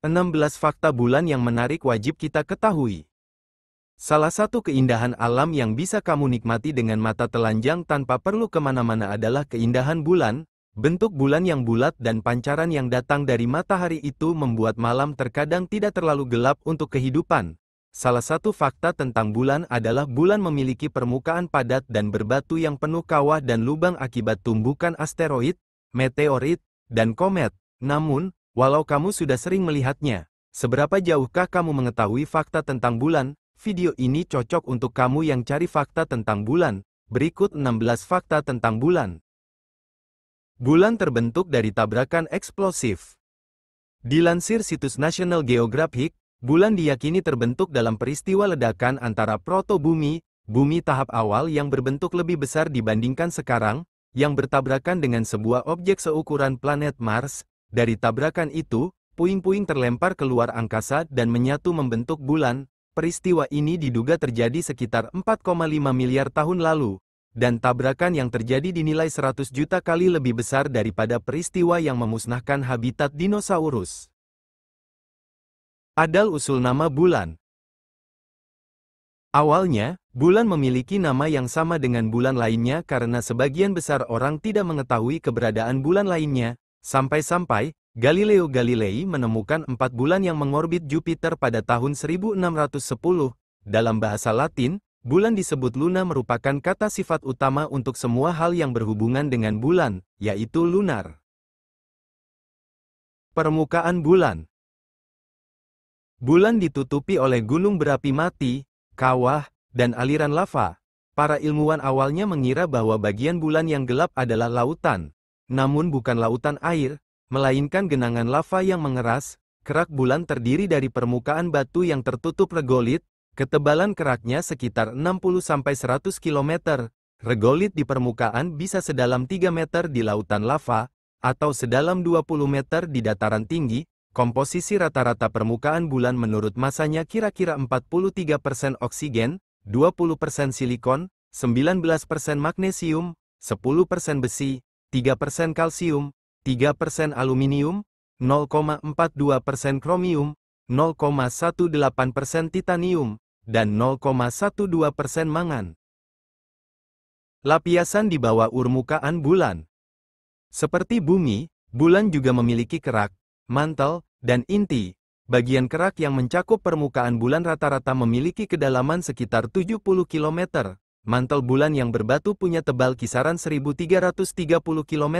16 fakta bulan yang menarik wajib kita ketahui. Salah satu keindahan alam yang bisa kamu nikmati dengan mata telanjang tanpa perlu kemana-mana adalah keindahan bulan. Bentuk bulan yang bulat dan pancaran yang datang dari matahari itu membuat malam terkadang tidak terlalu gelap untuk kehidupan. Salah satu fakta tentang bulan adalah bulan memiliki permukaan padat dan berbatu yang penuh kawah dan lubang akibat tumbukan asteroid, meteorit, dan komet. Namun, walau kamu sudah sering melihatnya, seberapa jauhkah kamu mengetahui fakta tentang bulan? Video ini cocok untuk kamu yang cari fakta tentang bulan. Berikut 16 fakta tentang bulan. Bulan terbentuk dari tabrakan eksplosif. Dilansir situs National Geographic, bulan diyakini terbentuk dalam peristiwa ledakan antara protobumi, bumi tahap awal yang berbentuk lebih besar dibandingkan sekarang, yang bertabrakan dengan sebuah objek seukuran planet Mars. Dari tabrakan itu, puing-puing terlempar keluar angkasa dan menyatu membentuk bulan. Peristiwa ini diduga terjadi sekitar 4,5 miliar tahun lalu, dan tabrakan yang terjadi dinilai 100 juta kali lebih besar daripada peristiwa yang memusnahkan habitat dinosaurus. Asal-usul nama bulan. Awalnya, bulan memiliki nama yang sama dengan bulan lainnya karena sebagian besar orang tidak mengetahui keberadaan bulan lainnya, sampai-sampai Galileo Galilei menemukan 4 bulan yang mengorbit Jupiter pada tahun 1610. Dalam bahasa Latin, bulan disebut luna merupakan kata sifat utama untuk semua hal yang berhubungan dengan bulan, yaitu lunar. Permukaan bulan. Bulan ditutupi oleh gunung berapi mati, kawah, dan aliran lava. Para ilmuwan awalnya mengira bahwa bagian bulan yang gelap adalah lautan. Namun bukan lautan air, melainkan genangan lava yang mengeras. Kerak bulan terdiri dari permukaan batu yang tertutup regolit, ketebalan keraknya sekitar 60-100 km. Regolit di permukaan bisa sedalam 3 meter di lautan lava, atau sedalam 20 meter di dataran tinggi. Komposisi rata-rata permukaan bulan menurut masanya kira-kira 43% oksigen, 20% silikon, 19% magnesium, 10% besi, 3% kalsium, 3% aluminium, 0,42% kromium, 0,18% titanium, dan 0,12% mangan. Lapisan di bawah permukaan bulan. Seperti bumi, bulan juga memiliki kerak, mantel, dan inti. Bagian kerak yang mencakup permukaan bulan rata-rata memiliki kedalaman sekitar 70 km. Mantel bulan yang berbatu punya tebal kisaran 1330 km.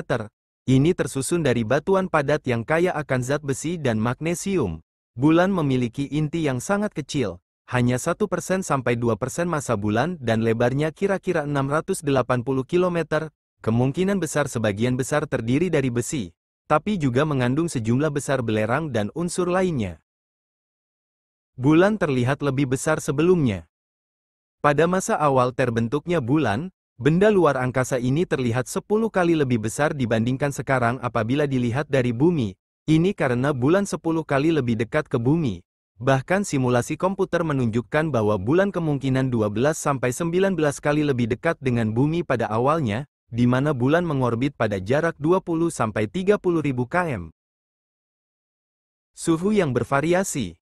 Ini tersusun dari batuan padat yang kaya akan zat besi dan magnesium. Bulan memiliki inti yang sangat kecil, hanya 1% sampai 2% massa bulan dan lebarnya kira-kira 680 km. Kemungkinan besar sebagian besar terdiri dari besi, tapi juga mengandung sejumlah besar belerang dan unsur lainnya. Bulan terlihat lebih besar sebelumnya. Pada masa awal terbentuknya bulan, benda luar angkasa ini terlihat 10 kali lebih besar dibandingkan sekarang apabila dilihat dari bumi. Ini karena bulan 10 kali lebih dekat ke bumi. Bahkan simulasi komputer menunjukkan bahwa bulan kemungkinan 12-19 kali lebih dekat dengan bumi pada awalnya, di mana bulan mengorbit pada jarak 20-30 ribu km. Suhu yang bervariasi.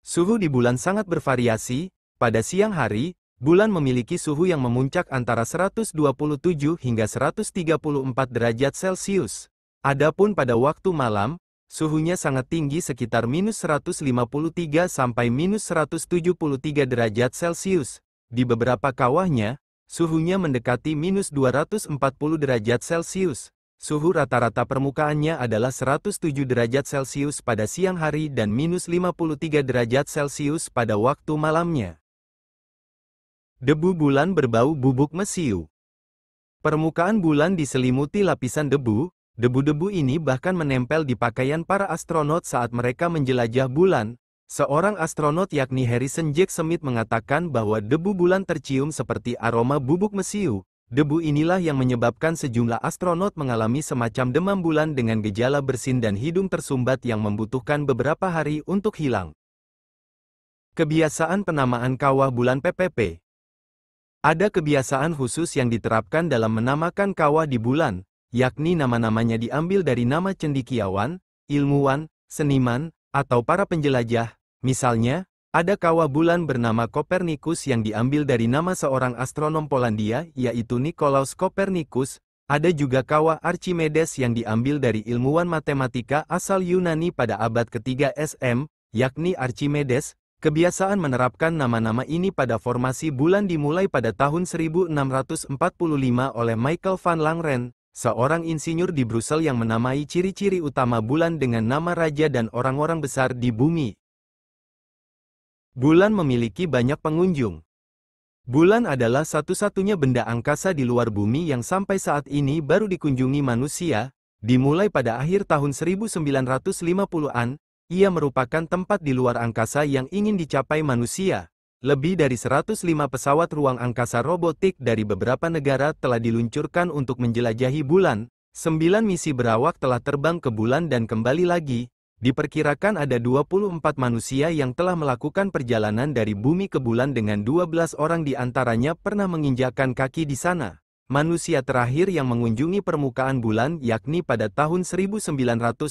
Suhu di bulan sangat bervariasi. Pada siang hari, bulan memiliki suhu yang memuncak antara 127 hingga 134 derajat Celcius. Adapun pada waktu malam, suhunya sangat tinggi sekitar -153 sampai -173 derajat Celcius. Di beberapa kawahnya, suhunya mendekati -240 derajat Celcius. Suhu rata-rata permukaannya adalah 107 derajat Celcius pada siang hari dan -53 derajat Celcius pada waktu malamnya. Debu bulan berbau bubuk mesiu. Permukaan bulan diselimuti lapisan debu. Debu-debu ini bahkan menempel di pakaian para astronot saat mereka menjelajah bulan. Seorang astronot yakni Harrison Jack Smith mengatakan bahwa debu bulan tercium seperti aroma bubuk mesiu. Debu inilah yang menyebabkan sejumlah astronot mengalami semacam demam bulan dengan gejala bersin dan hidung tersumbat yang membutuhkan beberapa hari untuk hilang. Kebiasaan penamaan kawah bulan PPP. Ada kebiasaan khusus yang diterapkan dalam menamakan kawah di bulan, yakni nama-namanya diambil dari nama cendekiawan, ilmuwan, seniman, atau para penjelajah. Misalnya, ada kawah bulan bernama Kopernikus yang diambil dari nama seorang astronom Polandia, yaitu Nikolaus Kopernikus. Ada juga kawah Archimedes yang diambil dari ilmuwan matematika asal Yunani pada abad ketiga SM, yakni Archimedes. Kebiasaan menerapkan nama-nama ini pada formasi bulan dimulai pada tahun 1645 oleh Michael van Langren, seorang insinyur di Brussel yang menamai ciri-ciri utama bulan dengan nama raja dan orang-orang besar di bumi. Bulan memiliki banyak pengunjung. Bulan adalah satu-satunya benda angkasa di luar bumi yang sampai saat ini baru dikunjungi manusia. Dimulai pada akhir tahun 1950-an, ia merupakan tempat di luar angkasa yang ingin dicapai manusia. Lebih dari 105 pesawat ruang angkasa robotik dari beberapa negara telah diluncurkan untuk menjelajahi bulan. 9 misi berawak telah terbang ke bulan dan kembali lagi. Diperkirakan ada 24 manusia yang telah melakukan perjalanan dari bumi ke bulan dengan 12 orang di antaranya pernah menginjakkan kaki di sana. Manusia terakhir yang mengunjungi permukaan bulan yakni pada tahun 1972.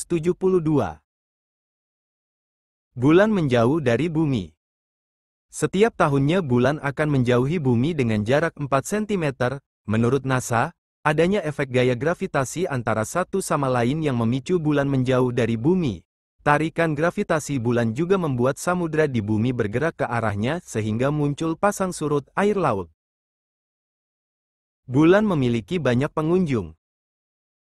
Bulan menjauh dari bumi. Setiap tahunnya bulan akan menjauhi bumi dengan jarak 4 cm. Menurut NASA, adanya efek gaya gravitasi antara satu sama lain yang memicu bulan menjauh dari bumi. Tarikan gravitasi bulan juga membuat samudra di bumi bergerak ke arahnya sehingga muncul pasang surut air laut. Bulan memiliki banyak pengunjung.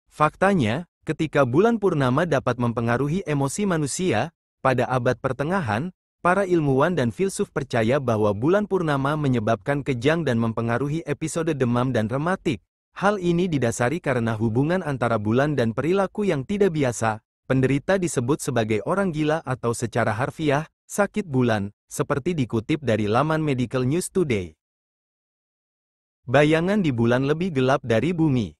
Faktanya, ketika bulan purnama dapat mempengaruhi emosi manusia, pada abad pertengahan, para ilmuwan dan filsuf percaya bahwa bulan purnama menyebabkan kejang dan mempengaruhi episode demam dan rematik. Hal ini didasari karena hubungan antara bulan dan perilaku yang tidak biasa. Penderita disebut sebagai orang gila atau secara harfiah, sakit bulan, seperti dikutip dari laman Medical News Today. Bayangan di bulan lebih gelap dari bumi.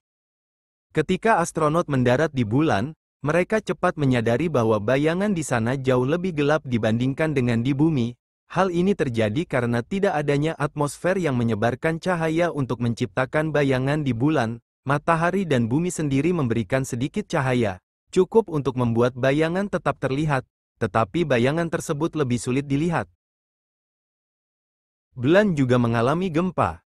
Ketika astronot mendarat di bulan, mereka cepat menyadari bahwa bayangan di sana jauh lebih gelap dibandingkan dengan di bumi. Hal ini terjadi karena tidak adanya atmosfer yang menyebarkan cahaya untuk menciptakan bayangan di bulan. Matahari dan bumi sendiri memberikan sedikit cahaya, cukup untuk membuat bayangan tetap terlihat, tetapi bayangan tersebut lebih sulit dilihat. Bulan juga mengalami gempa.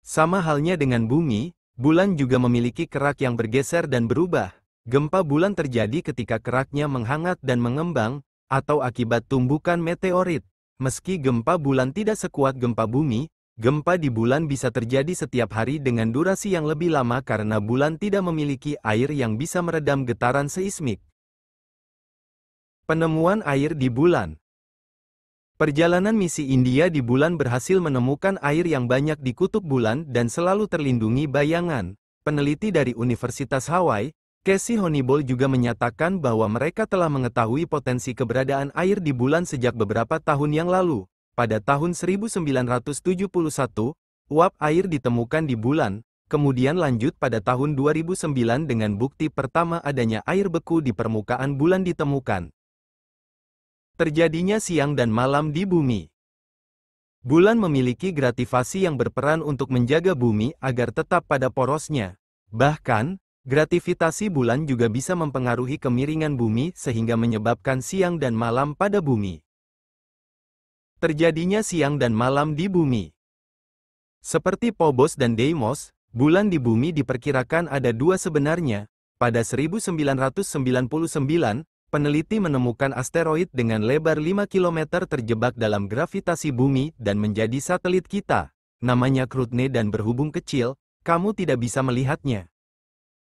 Sama halnya dengan bumi, bulan juga memiliki kerak yang bergeser dan berubah. Gempa bulan terjadi ketika keraknya menghangat dan mengembang, atau akibat tumbukan meteorit. Meski gempa bulan tidak sekuat gempa bumi, gempa di bulan bisa terjadi setiap hari dengan durasi yang lebih lama karena bulan tidak memiliki air yang bisa meredam getaran seismik. Penemuan air di bulan. Perjalanan misi India di bulan berhasil menemukan air yang banyak di kutub bulan dan selalu terlindungi bayangan. Peneliti dari Universitas Hawaii, Casey Honeyball juga menyatakan bahwa mereka telah mengetahui potensi keberadaan air di bulan sejak beberapa tahun yang lalu. Pada tahun 1971, uap air ditemukan di bulan, kemudian lanjut pada tahun 2009 dengan bukti pertama adanya air beku di permukaan bulan ditemukan. Terjadinya siang dan malam di bumi. Bulan memiliki grativasi yang berperan untuk menjaga bumi agar tetap pada porosnya. Bahkan, grativitasi bulan juga bisa mempengaruhi kemiringan bumi sehingga menyebabkan siang dan malam pada bumi. Terjadinya siang dan malam di bumi. Seperti Phobos dan Deimos, bulan di bumi diperkirakan ada dua sebenarnya. Pada 1999, peneliti menemukan asteroid dengan lebar 5 km terjebak dalam gravitasi bumi dan menjadi satelit kita. Namanya Cruithne dan berhubung kecil, kamu tidak bisa melihatnya.